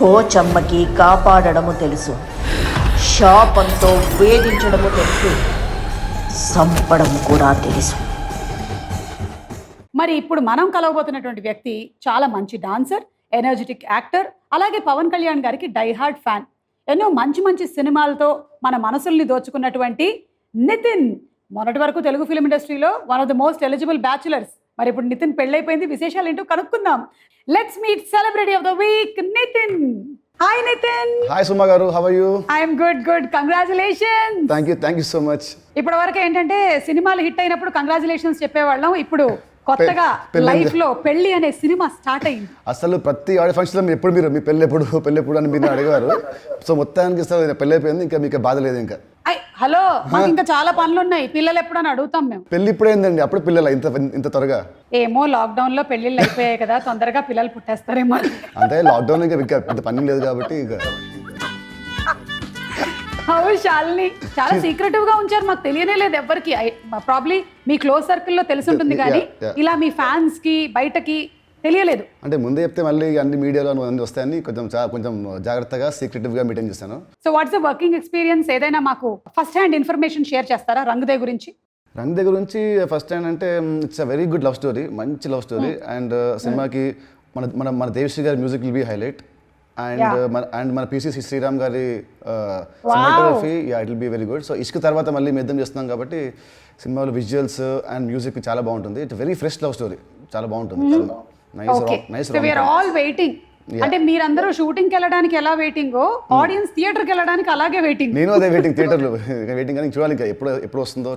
పోచమ్మకి కాపాడడము తెలుసు, శాపంతో వేధించడము తెలుసు, సంపడం కూడా తెలుసు. మరి ఇప్పుడు మనం కలవబోతున్నటువంటి వ్యక్తి చాలా మంచి డాన్సర్, ఎనర్జెటిక్ యాక్టర్, అలాగే పవన్ కళ్యాణ్ గారికి డైహార్డ్ ఫ్యాన్. ఎన్నో మంచి మంచి సినిమాలతో మన మనసుల్ని దోచుకున్నటువంటి నితిన్. మొన్నటి వరకు తెలుగు ఫిల్మ్ ఇండస్ట్రీలో one of the most eligible bachelors. మరి ఇప్పుడు నితిన్ పెళ్ళైపోయింది, విశేషాలు ఏంటో కనుక్కుందాం. Let's meet celebrity of the week Nitin. Hi Nitin. Hi Suma garu, how are you? I'm good. Congratulations. Thank you so much. ఇప్పటి వరకు ఏంటంటే సినిమాలు హిట్ అయినప్పుడు కంగ్రాచులేషన్స్ చెప్పేవాళ్ళం. ఇప్పుడు కొత్తగా లైఫ్ లో పెళ్లి అనే సినిమా స్టార్ట్ అయింది. అసలు ప్రతి ఆడియో ఫంక్షన్ లో ఎప్పుడు మీరు మీ పెళ్ళి ఎప్పుడు అని మీరు అడిగారు. సో మొత్తానికి పెళ్ళి అయిపోయింది, ఇంకా మీకు బాధ లేదు. ఇంకా హలో, మాకు ఇంకా చాలా పనులు ఉన్నాయి. పిల్లలు ఎప్పుడు అని అడుగుతాం మేము. పెళ్లి ఇప్పుడైందండి, అప్పుడు పిల్లలు ఇంత త్వరగా? ఏమో లాక్డౌన్ లో పెళ్లిళ్ళు అయిపోయాయి కదా, తొందరగా పిల్లలు పుట్టేస్తారేమో. అంటే లాక్డౌన్ ఇంకా పెద్ద పని లేదు కాబట్టి ఇంకా. శాలిని చాలా సీక్రెటివ్ గా ఉంచారు, మాకు తెలియనే లేదు ఎవ్వరికి. ప్రాబ్లీ మీ క్లోజ్ సర్కిల్లో తెలిసి ఉంటుంది కానీ ఇలా మీ ఫ్యాన్స్ కి బయటకి తెలియలేదు. అంటే ముందే చెప్తే మళ్ళీ అన్ని మీడియాలో అన్ని వస్తాయని కొంచెం జాగ్రత్తగా సీక్రెటివ్ గా మెయింటైన్ చేస్తాను. So what's the working experience? ఏదైనా మాకు ఫస్ట్ హ్యాండ్ ఇన్ఫర్మేషన్ షేర్ చేస్తారా రంగదే గురించి? రంగదే గురించి ఫస్ట్ హ్యాండ్ అంటే it's a very good love story, మంచి లవ్ స్టోరీ. అండ్ సినిమాకి మన Devi Sri garu music will be highlight. And మన PC Sriram garu cinematography, it will be very good. So Ishq తర్వాత మళ్ళీ మేము చేస్తున్నాం కాబట్టి సినిమాలో విజువల్స్ అండ్ మ్యూజిక్ చాలా బాగుంటుంది. It's very fresh love story, చాలా బాగుంటుంది. Nice. So we are all waiting. అంటే మీరందరూ షూటింగ్ కి వెళ్ళడానికి ఎలా వెయిటింగ్, ఆడియన్స్ థియేటర్ కి వెళ్ళడానికి అలాగే వెయిటింగ్. నేను అదే వెయిటింగ్, థియేటర్ లో వెయిటింగ్. కానీ చూడాలి ఇంకా ఎప్పుడు వస్తుందో,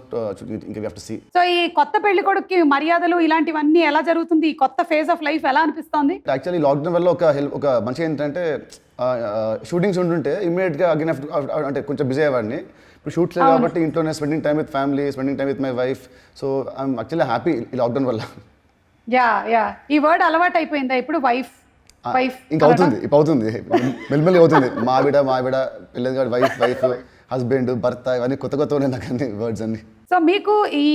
ఇంకా we have to see. So ఈ కొత్త పెళ్లి కొడుకుకి మర్యాదలు ఇలాంటివన్నీ ఎలా జరుగుతుంది? ఈ కొత్త ఫేజ్ ఆఫ్ లైఫ్ ఎలా అనిపిస్తుంది? యాక్చువల్లీ లాక్డౌన్ వల్ల ఒక మంచి ఏంటంటే షూటింగ్స్ ఉంటుంటే ఇమీడియట్ గా అగైన్ అంటే కొంచెం బిజీ అయ్యేవాడిని. ఇప్పుడు షూట్స్ లేదు కాబట్టి ఇంట్లోనే spending time with family, spending time with my wife. So I'm actually happy ఈ లాక్డౌన్ వల్ల. యా ఈ వర్డ్ అలవాటు అయిపోయిందా ఇప్పుడు? వైఫ్ ఇంకా అవుతుంది మెల్లిమెల్లి అవుతుంది. మా ఆవిడ పిల్లలు కాదు, వైఫ్ హస్బెండ్, భర్త, ఇవన్నీ కొత్త నాకు అన్ని వర్డ్స్ అన్ని. సో మీకు ఈ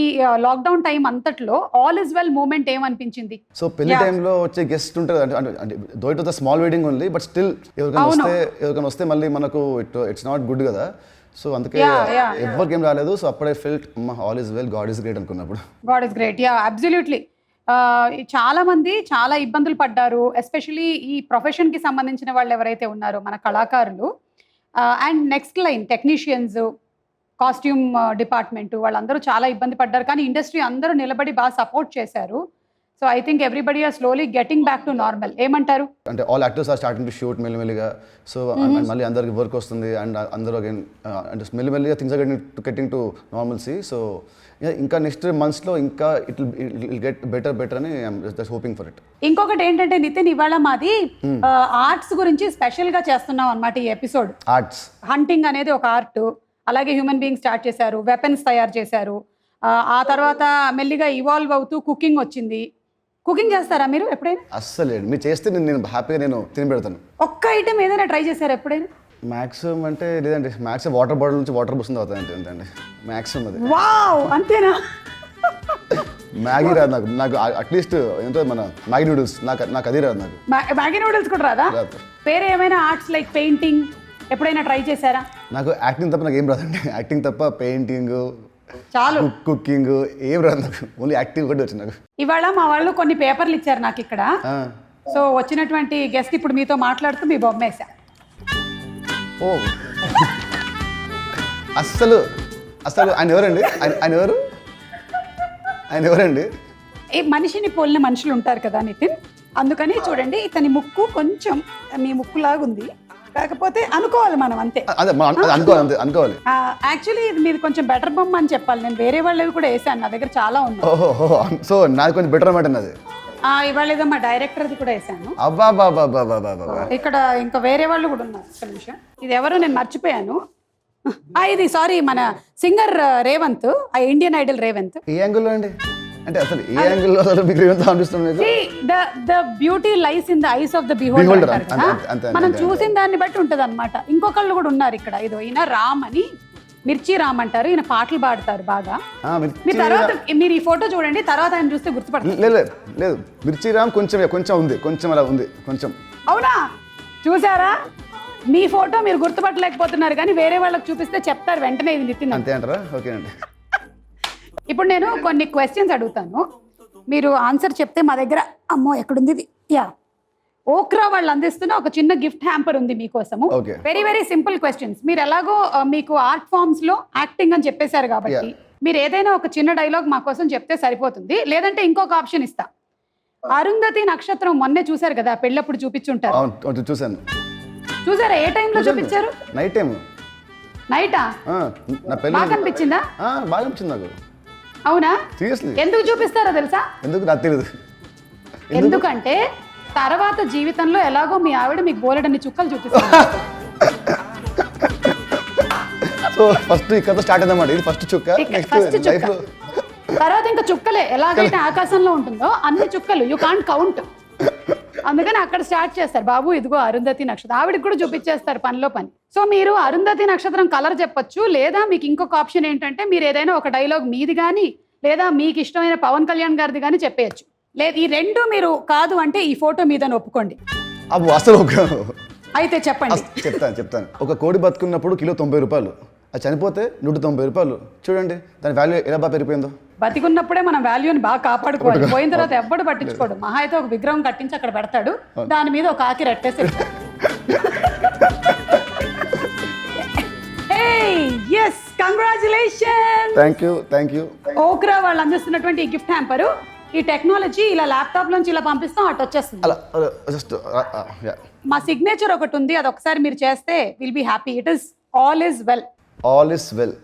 లాక్డౌన్ టైం అంతట్లో ఆల్ ఇస్ వెల్ మూమెంట్ ఏమనిపించింది? సో పెళ్లి టైంలో వచ్చే గెస్ట్ ఉంటుంది అంటే though it was the small wedding only, but still ఎవరికైనా వస్తే మళ్ళీ మనకు ఇట్స్ నాట్ గుడ్ కదా. సో అందుకే ఎవరికి ఏం రాలేదు. సో అప్పుడే felt all is well, God is great అనుకున్నప్పుడు. God is great, yeah absolutely. చాలా మంది చాలా ఇబ్బందులు పడ్డారు, ఎస్పెషలీ ఈ ప్రొఫెషన్కి సంబంధించిన వాళ్ళు ఎవరైతే ఉన్నారో మన కళాకారులు and next line technicians, costume department, వాళ్ళందరూ చాలా ఇబ్బంది పడ్డారు. కానీ ఇండస్ట్రీ అందరూ నిలబడి బాగా సపోర్ట్ చేశారు. So I think everybody are slowly getting back to normal. ఏమంటారు? అంటే all actors are starting to shoot మెల్లిమెల్లిగా. సో మళ్ళీ అందరికి వర్క్ వస్తుంది అండ్ అందరూ అగైన్ అంటే మెల్లిమెల్లిగా things are getting to normalcy. So ఇంకా నెక్స్ట్ మంత్స్లో ఇంకా ఇట్ విల్ గెట్ బెటర్ అని I'm just hoping for it. ఇంకొకటి ఏంటంటే నితిన్, ఇవాళ మాది ఆర్ట్స్ గురించి స్పెషల్ గా చేస్తున్నాం అన్నమాట ఈ ఎపిసోడ్. ఆర్ట్స్, హంటింగ్ అనేది ఒక ఆర్ట్, అలాగే హ్యూమన్ బీయింగ్ స్టార్ట్ చేశారు, వెపన్స్ తయారు చేశారు. ఆ తర్వాత మెల్లిగా ఇవాల్వ్ అవుతూ కుకింగ్ వచ్చింది. కుకింగ్ చేస్తారా మీరు ఎప్పుడైనా? అస్సలు మీరు చేస్తే నేను హ్యాపీగా నేను తిని పెడతాను. ఒక్క ఐటమ్ ఏదైనా ట్రై చేశారు ఎప్పుడైనా? మ్యాక్సిమం అంటే లేదండి, మ్యాక్సిమం వాటర్ బాటిల్ నుంచి వాటర్ పోస్తుంది అవుతుంది అంతే మ్యాక్సిమం. అది వావ్, అంతేనా? మ్యాగీ రాదు నాకు అట్లీస్ట్ ఏంటో మన మ్యాగీ నూడిల్స్ నాకు అది రాదు. నాకు మ్యాగీ నూడిల్స్ కూడా రాదా? వేరే ఏమైనా ఆర్ట్స్ లైక్ పెయింటింగ్ ఎప్పుడైనా ట్రై చేశారా? నాకు యాక్టింగ్ తప్ప నాకు ఏం రాదండి. యాక్టింగ్ తప్ప పెయింటింగ్, చాలు, కుకింగ్ ఏం రాదు నాకు. ఓన్లీ యాక్టింగ్ కూడా వచ్చి నాకు. ఇవాళ మా వాళ్ళు కొన్ని పేపర్లు ఇచ్చారు నాకు ఇక్కడ. సో వచ్చినటువంటి గెస్ట్ ఇప్పుడు మీతో మాట్లాడుతూ మీ బొమ్మ వేసా. ఓ అస్సలు ఆయన ఎవరండి? ఆయన ఎవరండి? ఈ మనిషిని పోలిన మనుషులు ఉంటారు కదా నితిన్, అందుకని చూడండి ఇతని ముక్కు కొంచెం మీ ముక్కులాగా ఉంది, కాకపోతే అనుకోవాలి మనం అంతే. అనుకోవాలి. యాక్చువల్లీ ఇది మీరు కొంచెం బెటర్ బొమ్మ అని చెప్పాలి. నేను వేరే వాళ్ళవి కూడా వేసాను, నా దగ్గర చాలా ఉన్నాయి. సో నాది కొంచెం బెటర్ అన్నమాట నాది. ఇవాళ ఏదో మా డైరెక్టర్ది కూడా వేసాను. ఇక్కడ ఇంకా వేరే వాళ్ళు కూడా ఉన్నారు. ఒక్క నిమిషం, ఇది ఎవరు నేను మర్చిపోయాను. ఇది సారీ, మన singer Revanth, Indian Idol Revanth. ఏ యాంగిల్లో అండి? అంటే అసలు ఏ యాంగిల్లో మీకు రేవంత్ అనిపిస్తుంది? The beauty lies in the eyes of the beholder. మనం చూసిన దాన్ని బట్టి ఉంటది అనమాట. ఇంకొకళ్ళు కూడా ఉన్నారు ఇక్కడ. ఇదో ఈయన రామ్ అని, మిర్చి రామ్ అంటారు. ఈయన పాటలు పాడతారు బాగా. మీరు తర్వాత మీరు ఈ ఫోటో చూడండి, తర్వాత ఆయన చూస్తే గుర్తుపడతారు. లేదు మిర్చి రామ్ కొంచెం ఉంది, కొంచెం అలా ఉంది కొంచెం. అవునా? చూసారా, మీ ఫోటో మీరు గుర్తుపట్టలేకపోతున్నారు కానీ వేరే వాళ్ళకి చూపిస్తే చెప్తారు వెంటనే ఇది నితిన్ అని. అంతే అంటారా? ఓకే అండి. ఇప్పుడు నేను కొన్ని క్వశ్చన్స్ అడుగుతాను, మీరు ఆన్సర్ చెప్తే మా దగ్గర అమ్మో ఎక్కడుంది ఇది, యా ఓక్రా వాళ్ళు అందిస్తున్న ఒక చిన్న గిఫ్ట్ హ్యాంపర్ ఉంది మీకోసము. Okay. Very very simple questions. మీరు ఎలాగో మీకు ఆర్ట్ ఫార్మ్స్ లో యాక్టింగ్ అని చెప్పేశారు కాబట్టి మీరు ఏదైనా ఒక చిన్న డైలాగ్ మా కోసం చెప్తే సరిపోతుంది, లేదంటే ఇంకొక ఆప్షన్ ఇస్తా. అరుంధతి నక్షత్రం మొన్నే చూసారు కదా, పెళ్ళప్పుడు చూపించుంటారు. అవును చూసాను. చూసారా? ఏ టైంలో చూపించారు? Night time. నైటా? నా పెళ్ళి బాగా అనిపించిందా? బాగా అనిపించింది నాకు. అవునా? సీరియస్లీ. ఎందుకు చూపిస్తారో తెలుసా? ఎందుకు నాకు తెలియదు. ఎందుకంటే తర్వాత జీవితంలో ఎలాగో మీ ఆవిడ మీకు బోలెడన్ని చుక్కలు చూపిస్తారు. సో ఫస్ట్ ఇక్కడ స్టార్ట్ అయిందన్నమాట. ఇది ఫస్ట్ చుక్క. ఫస్ట్ చుక్క, తర్వాత ఇంకా చుక్కలే. ఎలాగైతే ఆకాశంలో ఉంటుందో అన్ని చుక్కలు, యూ కాంట్ కౌంట్. అందుకని అక్కడ స్టార్ట్ చేస్తారు. బాబు ఇదిగో అరుంధతి నక్షత్రం, ఆవిడకి కూడా చూపించేస్తారు పనిలో పని. సో మీరు అరుంధతి నక్షత్రం కలర్ చెప్పొచ్చు, లేదా మీకు ఇంకొక ఆప్షన్ ఏంటంటే మీరు ఏదైనా ఒక డైలాగ్ మీది కానీ లేదా మీకు ఇష్టమైన పవన్ కళ్యాణ్ గారిది కానీ చెప్పేయచ్చు. లేదు, ఈ రెండు మీరు కాదు అంటే ఈ ఫోటో మీదని ఒప్పుకోండి. అబ్బో అసలు అయితే చెప్పండి. చెప్తాను. ఒక కోడి బతుకున్నప్పుడు కిలో 90 రూపాయలు, అది చనిపోతే 190 రూపాయలు. చూడండి దాని వాల్యూ ఎలా బాగా పెరిగిపోయిందో. బతికున్నప్పుడే మనం వాల్యూని బాగా కాపాడుకోవాలి. పోయిన తర్వాత ఎవ్వడు పట్టించుకోడు. మహా అయితే ఒక విగ్రహం కట్టించి అక్కడ పెడతాడు, దాని మీద ఒక ఆకి రెట్టేసి. Yes, congratulation. Thank you. ఓక్రా వాళ్ళు అందిస్తున్నటువంటి ఈ గిఫ్ట్ హ్యాంపరు, ఈ టెక్నాలజీ ఇలా ల్యాప్టాప్ నుంచి ఇలా పంపిస్తాం, అటు వచ్చేస్తుంది. అలా జస్ట్ మా సిగ్నేచర్ ఒకటి ఉంది, అది ఒకసారి మీరు చేస్తే will be happy. It is all is well. All is well.